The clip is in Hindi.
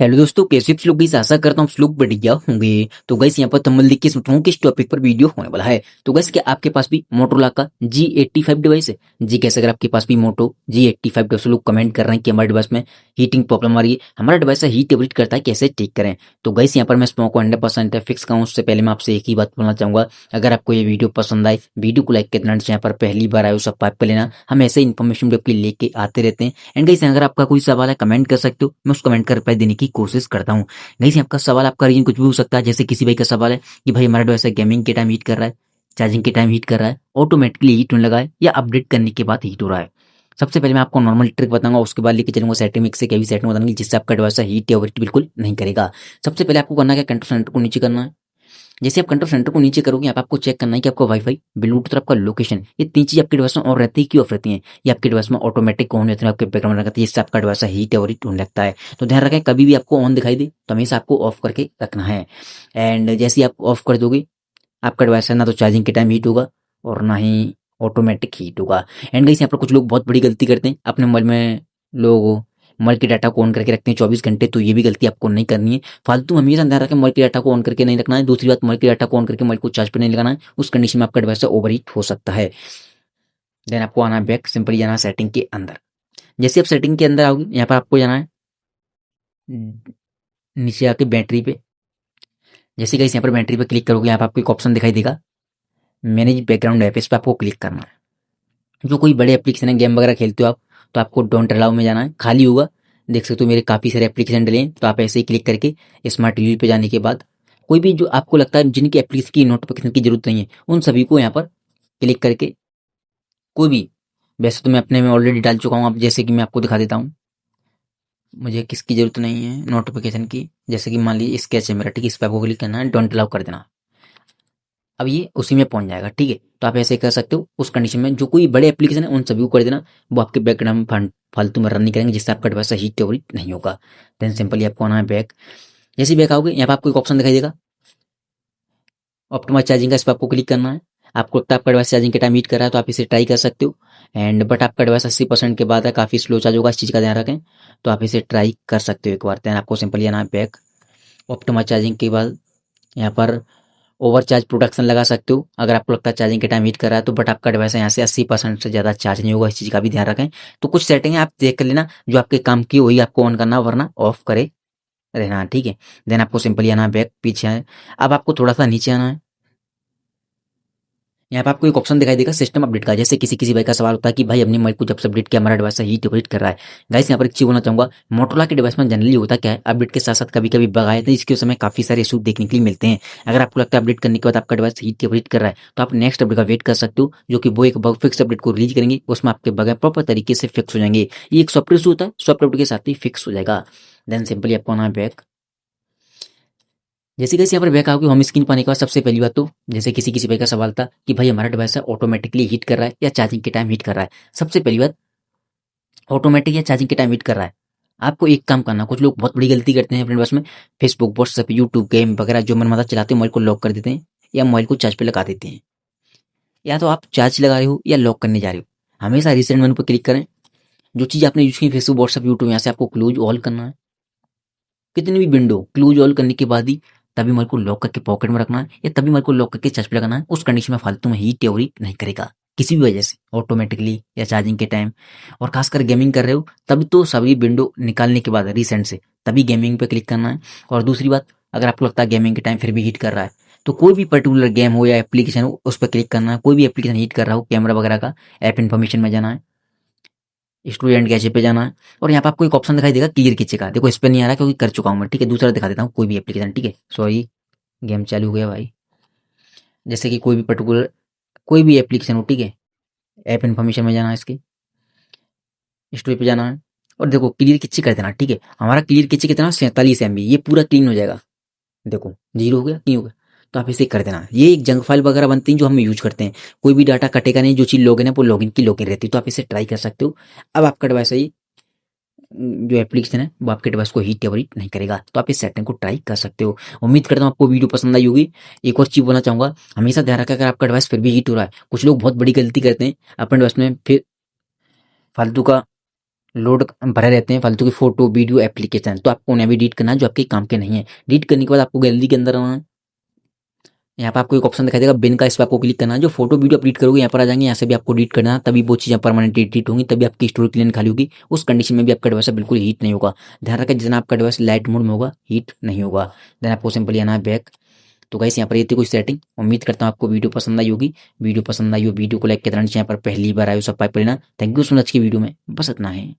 हेलो दोस्तों, कैसे आप लोग? गाइस आशा करता हूँ आप लोग बढ़िया होंगे। तो गाइस यहाँ पर थंबनेल देख के समझ रहा हूँ किस टॉपिक पर वीडियो होने वाला है। तो गाइस क्या आपके पास भी मोटोरोला का G85 डिवाइस है? जी कैसे, अगर आपके पास भी मोटो G85 डिवाइस, लोग कमेंट कर रहे हैं कि हमारे डिवाइस में हीटिंग प्रॉब्लम आ रही है, हमारा डिवाइस हीट एवरेट करता है, कैसे ठीक करें? तो गाइस यहाँ पर मैं इसको 100% फिक्स करूँ उससे पहले मैं आपसे एक ही बात बोलना चाहूंगा, अगर आपको ये वीडियो पसंद आए, वीडियो को लाइक कर देना। यहाँ पर पहली बार आए हो सब्सक्राइब कर लेना, हम ऐसे इन्फॉर्मेशन वीडियो लेके आते रहते हैं। एंड गाइस अगर आपका कोई सवाल है कमेंट कर सकते हो, मैं उस कमेंट का रिप्लाई देने की कोशिश करता हूँ। गाइस आपका सवाल, आपका रीजन कुछ भी हो सकता है। जैसे किसी भाई का सवाल है कि भाई हमारा डिवाइस गेमिंग के टाइम हीट कर रहा है, चार्जिंग के टाइम हीट कर रहा है, ऑटोमेटिकली हीट होने लगा है, या अपडेट करने के बाद हीट हो रहा है। सबसे पहले मैं आपको नॉर्मल ट्रिक बताऊंगा, उसके बाद लेके चलूंगा सेटिंग से क्या भी सेटिंग बताऊंगी जिससे आपका डिवाइस हीट या ओवरहीट बिल्कुल नहीं करेगा। सबसे पहले आपको करना है कंट्रोल सेंटर को नीचे करना है। जैसे आप कंट्रोल सेंटर को नीचे करोगे, यहाँ पे आपको चेक करना है कि आपका वाईफाई, ब्लूटूथ और आपका लोकेशन, ये तीन चीज आपके डिवाइस में ऑन रहती है कि ऑफ रहती है। ये आपके डिवाइस में ऑटोमेटिक ऑन रहती है, आपके बैकग्राउंड में रहती है, जिससे आपका डिवाइस हीट और हीट होने लगता है। तो ध्यान रखें, कभी भी आपको ऑन दिखाई दे तो हमेशा आपको ऑफ करके रखना है। एंड जैसे ही आप ऑफ कर दोगे, आपका डिवाइस है ना तो चार्जिंग के टाइम हीट होगा और ना ही ऑटोमेटिक हीट होगा। एंड गाइस यहाँ पर कुछ लोग बहुत बड़ी गलती करते हैं, अपने मोबाइल में लोग मोबाइल के डाटा को ऑन करके रखते हैं 24 घंटे। तो ये भी गलती आपको नहीं करनी है। फालतू हमेशा ध्यान रखें, मोबाइल के डाटा को ऑन करके नहीं रखना है। दूसरी बात, मोबाइल के डाटा को ऑन करके मोबाइल को चार्ज पर नहीं लगाना है, उस कंडीशन में आपका डिवाइस ओवरहीट हो सकता है। देन आपको आना है बैक, सिंपली जाना है सेटिंग के अंदर। जैसे आप सेटिंग के अंदर आओगे, यहाँ पर आपको जाना है नीचे आके बैटरी पे। जैसे गाइस यहाँ पर बैटरी पे क्लिक करोगे, यहाँ पर आपको एक ऑप्शन दिखाई देगा मैनेज बैकग्राउंड ऐप, इस पर आपको क्लिक करना है। जो कोई बड़े एप्लीकेशन है, गेम वगैरह खेलते हो आप, तो आपको डोंट अलाउ में जाना है, खाली होगा। देख सकते हो मेरे काफ़ी सारे एप्लीकेशन डले हैं, तो आप ऐसे ही क्लिक करके स्मार्ट टीवी पे जाने के बाद कोई भी जो आपको लगता है जिनकी एप्लीकेशन की नोटिफिकेशन की जरूरत नहीं है, उन सभी को यहाँ पर क्लिक करके कोई भी, वैसे तो मैं अपने में ऑलरेडी डाल चुका हूँ, अब जैसे कि मैं आपको दिखा देता हूँ, मुझे किसकी जरूरत नहीं है नोटिफिकेशन की। जैसे कि मान लीजिए स्केच है मेरा, ठीक है, इस पर आपको क्लिक करना है, डोंट अलाउ कर देना। अब ये उसी में पहुंच जाएगा, ठीक है। तो आप ऐसे कर सकते हो। उस कंडीशन में जो कोई बड़े एप्लीकेशन है उन सभी को कर देना, वो आपके बैकग्राउंड में फालतू में रन नहीं करेंगे, जिससे आपका डिवाइस हीट ओवरहीट नहीं होगा। देन सिंपली आपको आना है बैक। जैसे बैक आओगे, यहाँ पे आपको एक ऑप्शन दिखाई देगा ऑप्टिमाइज चार्जिंग का, इस पर आपको क्लिक करना है। आपको लगता है आपका डिवाइस चार्जिंग के टाइम हीट कर रहा है, तो आप इसे ट्राई कर सकते हो। एंड बट आपका डिवाइस 80% के बाद है, काफ़ी स्लो चार्ज होगा, इस चीज़ का ध्यान रखें। तो आप इसे ट्राई कर सकते हो एक बार। देन आपको सिंपली आना है बैक। ऑप्टिमाइज चार्जिंग के बाद यहाँ पर ओवर चार्ज प्रोटेक्शन लगा सकते हो, अगर आपको लगता है चार्जिंग के टाइम हीट कर रहा है तो। बट आपका डिवाइस यहाँ से 80% से ज़्यादा चार्ज नहीं होगा, इस चीज़ का भी ध्यान रखें। तो कुछ सेटिंग है, आप देख कर लेना, जो आपके काम की वही आपको ऑन करना, वरना ऑफ करे रहना, ठीक है। देन आपको सिंपली आना है बैक, पीछे आए। अब आपको थोड़ा सा नीचे आना है, यहाँ पे आपको एक ऑप्शन दिखाई देगा सिस्टम अपडेट का। जैसे किसी किसी भाई का सवाल होता है कि भाई अपनी मोबाइल को जब से अपडेट किया हमारा डिवाइस हीट अपडेट कर रहा है। गाइस यहाँ पर एक चीज बोलना चाहूंगा, मोटोरोला के डिवाइस में जनरली होता क्या है, अपडेट के साथ साथ कभी कभी बग आए थे, इसके समय काफी सारे इशू देखने के लिए मिलते हैं। अगर आपको लगता है अपडेट करने के बाद आपका डिवाइस हीट अपडेट कर रहा है, तो आप नेक्स्ट अपडेट का वेट कर सकते हो, जो कि वो एक बग फिक्स अपडेट को रिलीज करेंगे, उसमें आपके बग प्रॉपर तरीके से फिक्स हो जाएंगे। ये एक सॉफ्टवेयर इशू होता है, सॉफ्टवेयर अपडेट के साथ ही फिक्स हो जाएगा। देन सिंपली आपको आना है बैक। जैसे कैसे यहाँ पर बैक आओगे, होम स्क्रीन पर आने के बाद सबसे पहली बात तो, जैसे किसी किसी भाई का सवाल था कि भाई हमारा डिवाइस है ऑटोमेटिकली हीट कर रहा है या चार्जिंग के टाइम हीट कर रहा है। सबसे पहली बात, ऑटोमेटिक या चार्जिंग के टाइम हीट कर रहा है, आपको एक काम करना। कुछ लोग बहुत बड़ी गलती करते हैं अपने डिवाइस में, फेसबुक, व्हाट्सएप, यूट्यूब, गेम वगैरह जो मन माता चलाते हैं, मोबाइल को लॉक कर देते हैं या मोबाइल को चार्ज पे लगा देते हैं। या तो आप चार्ज लगा रहे हो या लॉक करने जा रहे हो, हमेशा रिसेंट मेनू पर क्लिक करें। जो चीज़ आपने यूज की फेसबुक, व्हाट्सएप, यूट्यूब, यहाँ से आपको क्लोज ऑल करना है। कितनी भी विंडो क्लोज ऑल करने के बाद ही तभी मेरे को लॉक करके पॉकेट में रखना है, या तभी मेरे को लॉक करके चार्ज पे लगाना है। उस कंडीशन में फालतू में हीट या हीट नहीं करेगा किसी भी वजह से, ऑटोमेटिकली या चार्जिंग के टाइम। और खासकर गेमिंग कर रहे हो तब तो सभी विंडो निकालने के बाद रिसेंट से तभी गेमिंग पे क्लिक करना है। और दूसरी बात, अगर आपको लगता है गेमिंग के टाइम फिर भी हीट कर रहा है, तो कोई भी पर्टिकुलर गेम हो या एप्लीकेशन हो, उस पर क्लिक करना है। कोई भी एप्लीकेशन हीट कर रहा हो, कैमरा वगैरह का, ऐप इन्फॉर्मेशन में जाना है, स्टूडेंट कैचे पे जाना है, और यहाँ पे आपको एक ऑप्शन दिखाई देगा क्लियर किचे का। देखो इस पे नहीं आ रहा क्योंकि कर चुका हूँ मैं, ठीक है। दूसरा दिखा देता हूँ, कोई भी एप्लीकेशन, ठीक है। सॉरी, गेम चालू हो गया भाई। जैसे कि कोई भी पर्टिकुलर कोई भी एप्लीकेशन हो, ठीक है, ऐप इन्फॉर्मेशन में जाना है, इसके स्टोरी पे जाना है, और देखो क्लियर किचे कर देना, ठीक है। हमारा क्लियर किचे कितना, 47 MB, ये पूरा क्लीन हो जाएगा। देखो जीरो हो गया, क्यों हो गया, तो आप इसे कर देना। ये एक जंक फाइल वगैरह बनती है जो हम यूज करते हैं, कोई भी डाटा कटेगा नहीं, जो चीज़ लॉगिन है वो लॉगिन की लॉगिन रहती है। तो आप इसे ट्राई कर सकते हो। अब आपका डिवाइस है, जो एप्लीकेशन है वो आपके डिवाइस को हीट या हीट नहीं करेगा, तो आप इस सेटिंग को ट्राई कर सकते हो। उम्मीद करता हूँ आपको वीडियो पसंद आई होगी। एक और चीज़ बोलना चाहूँगा, हमेशा ध्यान रखा, अगर आपका डिवाइस फिर भी हीट हो रहा है, कुछ लोग बहुत बड़ी गलती करते हैं, अपने डिवाइस में फिर फालतू का लोड भरे रहते हैं फालतू की फोटो वीडियो एप्लीकेशन, तो आपको उन्हें भी डिलीट करना है जो आपके काम के नहीं है। डिलीट करने के बाद आपको गैलरी के अंदर आना है। यहाँ पर आपको एक ऑप्शन दिखाई देगा बिन का, इस पर आपको क्लिक करना है। जो फोटो वीडियो आप डिलीट करोगे यहाँ पर आ जाएंगे, यहाँ से भी आपको डिलीट करना है, तभी वो चीज़ें परमानेंट डिलीट होंगी, तभी आपकी स्टोरेज क्लीन खाली होगी। उस कंडीशन में भी आपका डिवाइस बिल्कुल हीट नहीं होगा। ध्यान रखें जितना आपका डिवाइस लाइट मोड में होगा हीट नहीं होगा। देन आपको सिंपली आना है बैक। तो गाइस यहाँ पर ये थी कुछ सेटिंग। उम्मीद करता हूँ आपको वीडियो पसंद आई होगी। वीडियो पसंद आई हो वीडियो को लाइक करना, यहाँ पर पहली बार आए हो सब पाइप लेना। थैंक यू सो मच की वीडियो में बस इतना है।